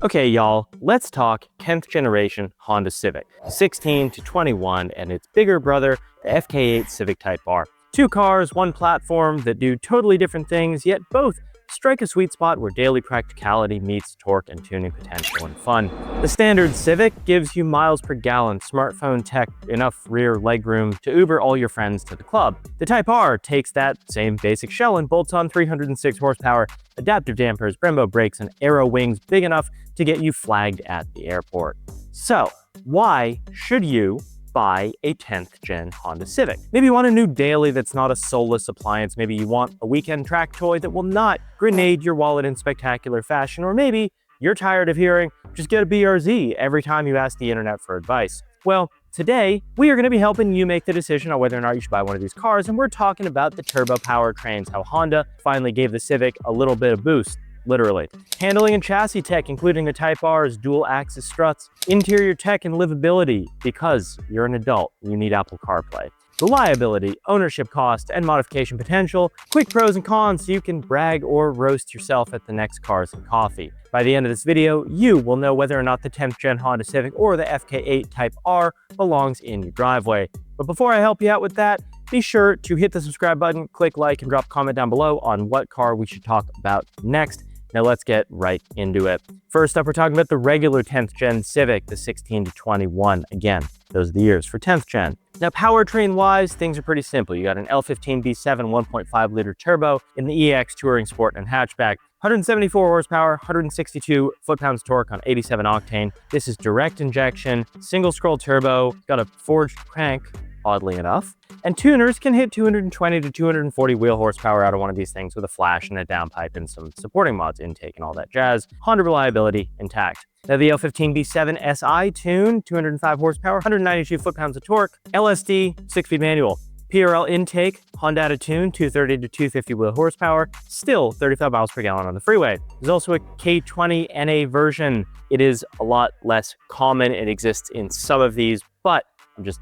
Okay, y'all, let's talk 10th generation Honda Civic, 16 to 21, and its bigger brother, the FK8 Civic Type R. Two cars, one platform that do totally different things, yet both strike a sweet spot where daily practicality meets torque and tuning potential and fun. The standard Civic gives you miles per gallon, smartphone tech, enough rear legroom to Uber all your friends to the club. The Type R takes that same basic shell and bolts on 306 horsepower, adaptive dampers, Brembo brakes, and aero wings big enough to get you flagged at the airport. So, why should you buy a 10th gen Honda Civic? Maybe you want a new daily that's not a soulless appliance. Maybe you want a weekend track toy that will not grenade your wallet in spectacular fashion. Or maybe you're tired of hearing, just get a BRZ every time you ask the internet for advice. Well, today we are going to be helping you make the decision on whether or not you should buy one of these cars. And we're talking about the turbo powertrains, how Honda finally gave the Civic a little bit of boost. Literally. Handling and chassis tech, including the Type R's dual axis struts, interior tech and livability, because you're an adult, you need Apple CarPlay. Reliability, ownership cost, and modification potential, quick pros and cons so you can brag or roast yourself at the next Cars and Coffee. By the end of this video, you will know whether or not the 10th gen Honda Civic or the FK8 Type R belongs in your driveway. But before I help you out with that, be sure to hit the subscribe button, click like, and drop a comment down below on what car we should talk about next. Now let's get right into it. First up, we're talking about the regular 10th gen Civic, the 16 to 21. Again, those are the years for 10th gen. Now powertrain wise, things are pretty simple. You got an L15 V7 1.5 liter turbo in the EX Touring Sport and hatchback, 174 horsepower, 162 foot-pounds torque on 87 octane. This is direct injection, single scroll turbo, got a forged crank, oddly enough. And tuners can hit 220 to 240 wheel horsepower out of one of these things with a flash and a downpipe and some supporting mods intake and all that jazz. Honda reliability intact. Now the L15 V7 SI tune, 205 horsepower, 192 foot-pounds of torque, LSD, 6-speed manual. PRL intake, Honda out of tune, 230 to 250 wheel horsepower, still 35 miles per gallon on the freeway. There's also a K20 NA version. It is a lot less common. It exists in some of these, but I'm just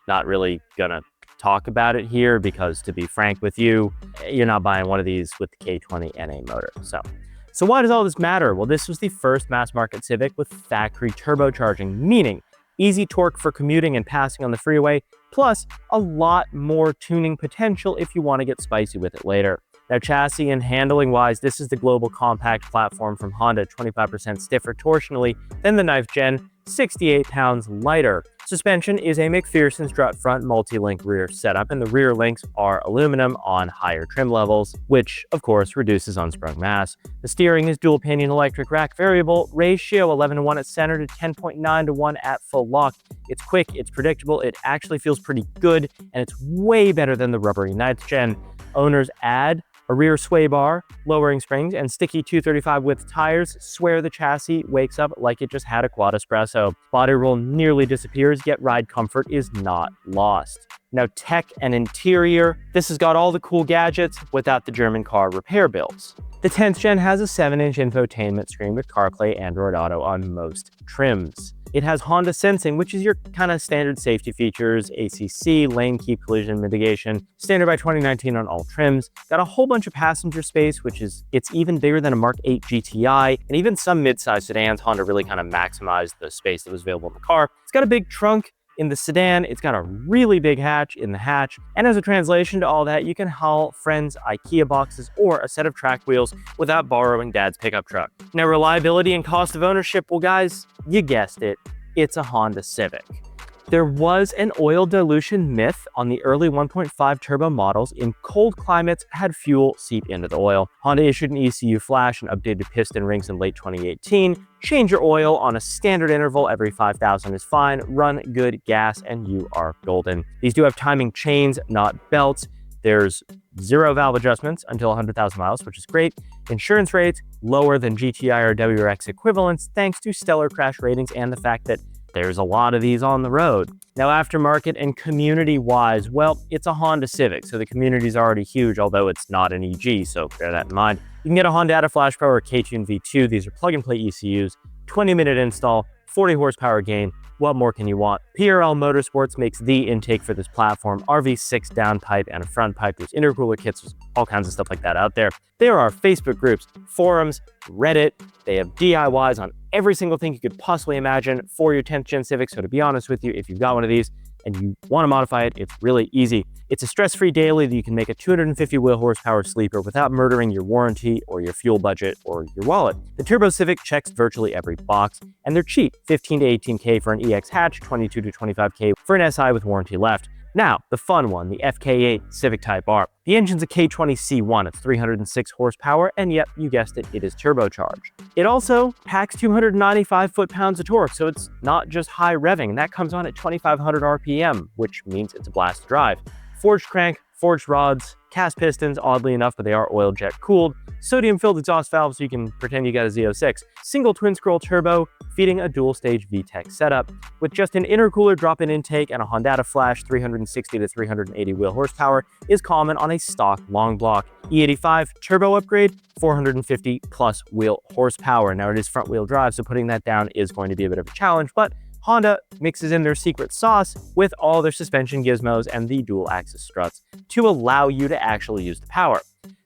not really gonna talk about it here because, to be frank with you, you're not buying one of these with the K20 NA motor. So why does all this matter? Well, this was the first mass market Civic with factory turbocharging, meaning easy torque for commuting and passing on the freeway, plus a lot more tuning potential if you want to get spicy with it later. Now, chassis and handling wise, this is the global compact platform from Honda, 25% stiffer torsionally than the 9th gen, 68 pounds lighter. Suspension is a McPherson strut front multi-link rear setup, and the rear links are aluminum on higher trim levels, which of course reduces unsprung mass. The steering is dual pinion electric rack variable, ratio 11:1 at center to 10.9:1 at full lock. It's quick, it's predictable, it actually feels pretty good, and it's way better than the rubbery 9th gen. Owners add a rear sway bar, lowering springs, and sticky 235 width tires swear the chassis wakes up like it just had a quad espresso. Body roll nearly disappears, yet ride comfort is not lost. Now tech and interior, this has got all the cool gadgets without the German car repair bills. The 10th gen has a 7-inch infotainment screen with CarPlay, Android Auto on most trims. It has Honda Sensing, which is your kind of standard safety features, ACC, lane keep, collision mitigation, standard by 2019 on all trims. Got a whole bunch of passenger space, it's even bigger than a Mark 8 GTI, and even some mid-size sedans, Honda really kind of maximized the space that was available in the car. It's got a big trunk in the sedan, it's got a really big hatch in the hatch, and as a translation to all that, you can haul friends' IKEA boxes or a set of track wheels without borrowing dad's pickup truck. Now, reliability and cost of ownership, well guys, you guessed it, it's a Honda Civic. There was an oil dilution myth on the early 1.5 turbo models. In cold climates, had fuel seep into the oil. Honda issued an ECU flash and updated piston rings in late 2018. Change your oil on a standard interval every 5,000 is fine. Run good gas and you are golden. These do have timing chains, not belts. There's 0 valve adjustments until 100,000 miles, which is great. Insurance rates lower than GTI or WRX equivalents thanks to stellar crash ratings and the fact that there's a lot of these on the road. Now, aftermarket and community-wise, well, it's a Honda Civic, so the community is already huge, although it's not an EG, so bear that in mind. You can get a Honda Ada Flash Pro or K-Tune V2. These are plug-and-play ECUs, 20-minute install, 40 horsepower gain, What more can you want? PRL Motorsports makes the intake for this platform, RV6 downpipe and a front pipe. There's intercooler kits, there's all kinds of stuff like that out there. There are Facebook groups, forums, Reddit. They have DIYs on every single thing you could possibly imagine for your 10th gen Civic. So to be honest with you, if you've got one of these and you want to modify it, it's really easy. It's a stress-free daily that you can make a 250 wheel horsepower sleeper without murdering your warranty or your fuel budget or your wallet. The Turbo Civic checks virtually every box, and they're cheap, 15 to 18K for an EX hatch, 22 to 25K for an SI with warranty left. Now, the fun one, the FK8 Civic Type R. The engine's a K20C1, it's 306 horsepower, and yep, you guessed it, it is turbocharged. It also packs 295 foot-pounds of torque, so it's not just high revving, and that comes on at 2,500 RPM, which means it's a blast to drive. Forged crank, forged rods, cast pistons, oddly enough, but they are oil jet cooled, sodium-filled exhaust valve so you can pretend you got a Z06, single twin-scroll turbo, feeding a dual-stage VTEC setup, with just an intercooler drop-in intake and a Honda Flash 360 to 380 wheel horsepower is common on a stock long block. E85 turbo upgrade, 450 plus wheel horsepower. Now it is front-wheel drive, so putting that down is going to be a bit of a challenge, but Honda mixes in their secret sauce with all their suspension gizmos and the dual axis struts to allow you to actually use the power.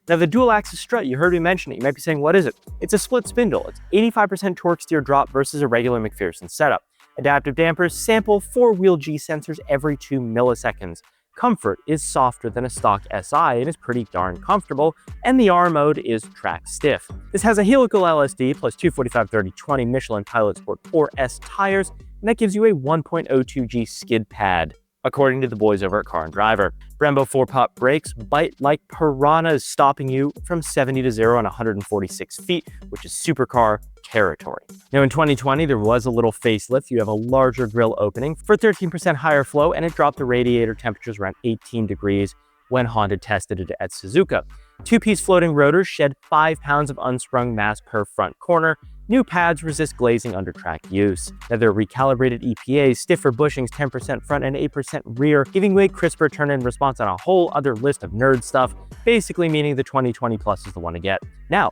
Now the dual axis strut, you heard me mention it. You might be saying, what is it? It's a split spindle. It's 85% torque steer drop versus a regular McPherson setup. Adaptive dampers sample 4-wheel G sensors every 2 milliseconds. Comfort is softer than a stock SI and is pretty darn comfortable, and the R mode is track stiff. This has a helical LSD plus 245/30/20 Michelin Pilot Sport 4S tires, and that gives you a 1.02G skid pad, according to the boys over at Car and Driver. Brembo 4-pot brakes bite like piranhas, stopping you from 70 to 0 on 146 feet, which is supercar territory. Now in 2020, there was a little facelift. You have a larger grille opening for 13% higher flow, and it dropped the radiator temperatures around 18 degrees when Honda tested it at Suzuka. Two-piece floating rotors shed 5 pounds of unsprung mass per front corner. New pads resist glazing under track use. Now they're recalibrated EPAs, stiffer bushings, 10% front and 8% rear, giving you a crisper turn-in response on a whole other list of nerd stuff, basically meaning the 2020 Plus is the one to get. Now,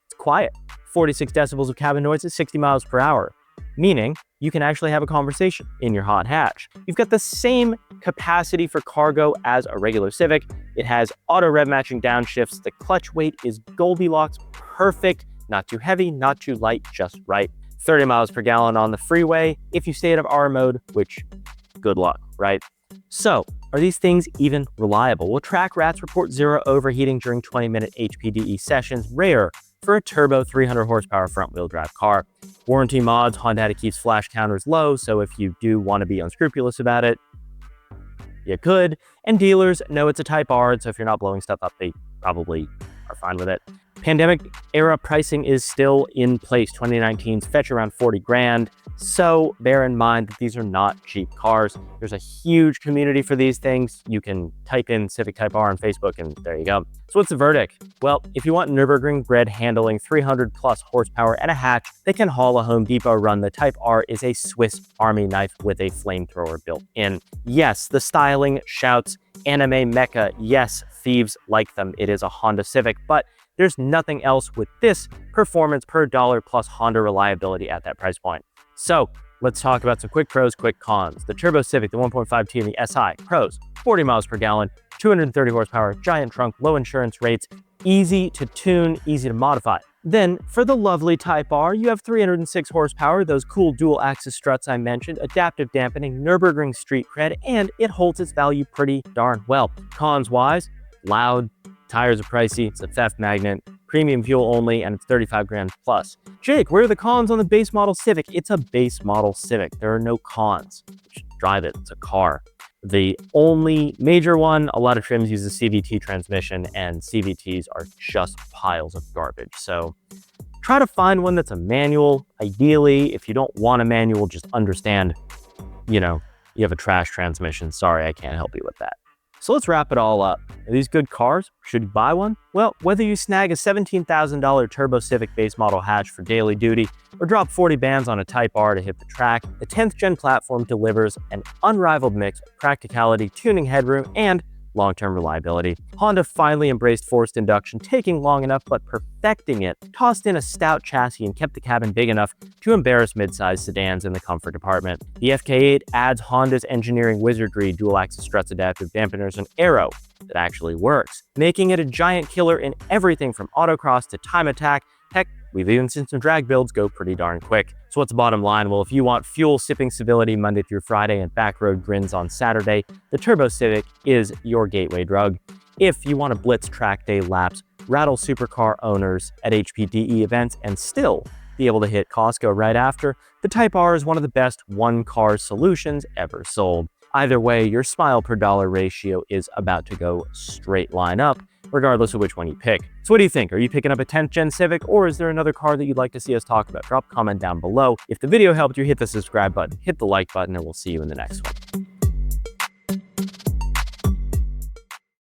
it's quiet. 46 decibels of cabin noise at 60 miles per hour, meaning you can actually have a conversation in your hot hatch. You've got the same capacity for cargo as a regular Civic. It has auto rev matching downshifts. The clutch weight is Goldilocks perfect. Not too heavy, not too light, just right. 30 miles per gallon on the freeway if you stay out of R mode, which good luck, right? So, are these things even reliable? Well, track rats report 0 overheating during 20-minute HPDE sessions, rare for a turbo 300 horsepower front-wheel drive car. Warranty mods, Honda keeps flash counters low, so if you do want to be unscrupulous about it, you could. And dealers know it's a Type R, so if you're not blowing stuff up, they probably are fine with it. Pandemic era pricing is still in place. 2019's fetch around 40 grand. So bear in mind that these are not cheap cars. There's a huge community for these things. You can type in Civic Type R on Facebook and there you go. So what's the verdict? Well, if you want Nürburgring bred handling, 300 plus horsepower and a hatch that can haul a Home Depot run, the Type R is a Swiss Army knife with a flamethrower built in. Yes, the styling shouts anime mecha. Yes, thieves like them. It is a Honda Civic, but there's nothing else with this performance per dollar plus Honda reliability at that price point. So let's talk about some quick pros, quick cons. The Turbo Civic, the 1.5T and the SI. Pros, 40 miles per gallon, 230 horsepower, giant trunk, low insurance rates, easy to tune, easy to modify. Then for the lovely Type R, you have 306 horsepower, those cool dual axis struts I mentioned, adaptive dampening, Nürburgring street cred, and it holds its value pretty darn well. Cons wise, loud, tires are pricey, it's a theft magnet, premium fuel only, and it's 35 grand plus. Jake, where are the cons on the base model Civic? It's a base model Civic. There are no cons. Just drive it, it's a car. The only major one, a lot of trims use a CVT transmission, and CVTs are just piles of garbage. So try to find one that's a manual. Ideally, if you don't want a manual, just understand, you have a trash transmission. Sorry, I can't help you with that. So let's wrap it all up. Are these good cars? Should you buy one? Well, whether you snag a $17,000 Turbo Civic base model hatch for daily duty or drop 40 bands on a Type R to hit the track, the 10th gen platform delivers an unrivaled mix of practicality, tuning headroom, and long-term reliability. Honda finally embraced forced induction, taking long enough but perfecting it, tossed in a stout chassis and kept the cabin big enough to embarrass mid-sized sedans in the comfort department. The FK8 adds Honda's engineering wizardry, dual-axis struts, adaptive dampeners, and aero that actually works, making it a giant killer in everything from autocross to time attack. Heck, we've even seen some drag builds go pretty darn quick. So what's the bottom line? Well, if you want fuel-sipping stability Monday through Friday and backroad grins on Saturday, the Turbo Civic is your gateway drug. If you want to blitz track day laps, rattle supercar owners at HPDE events, and still be able to hit Costco right after, the Type R is one of the best one-car solutions ever sold. Either way, your smile per dollar ratio is about to go straight line up, regardless of which one you pick. So what do you think? Are you picking up a 10th gen Civic, or is there another car that you'd like to see us talk about? Drop a comment down below. If the video helped you, hit the subscribe button, hit the like button, and we'll see you in the next one.